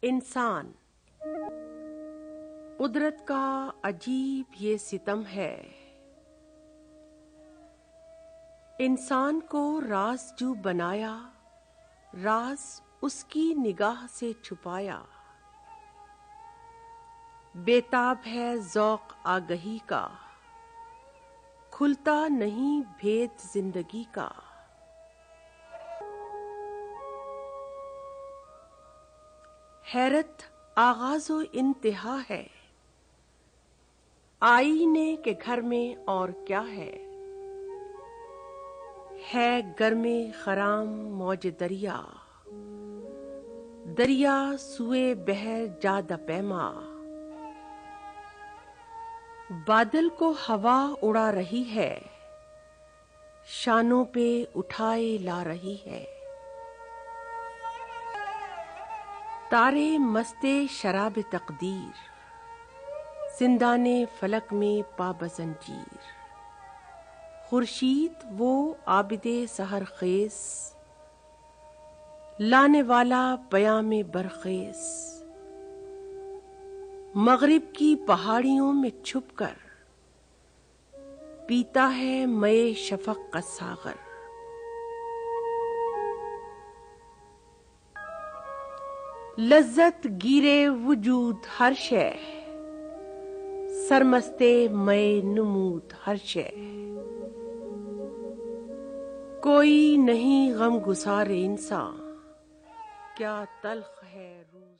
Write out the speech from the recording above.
इंसान। कुदरत का अजीब ये सितम है, इंसान को राज़जू बनाया, राज उसकी निगाह से छुपाया। बेताब है ज़ौक़ आगही का, खुलता नहीं भेद जिंदगी का। हैरत आगाज़ो इंतहा है, आईने के घर में और क्या है। गर्मे खराम मौज दरिया, दरिया सुए बहर जादा पैमा। बादल को हवा उड़ा रही है, शानों पे उठाए ला रही है। तारे मस्ते शराब तकदीर, जिंदाने फलक में पाबजंजीर। खुर्शीद वो आबिदे सहर खेस, लाने वाला पयामे बरखेस। मगरिब की पहाड़ियों में छुपकर पीता है मए शफक का सागर। लज्जत गिरे वजूद हर शे, सरमस्ते मए नमूद हर शे। कोई नहीं गम गुसार इंसान, क्या तल्ख है रूह।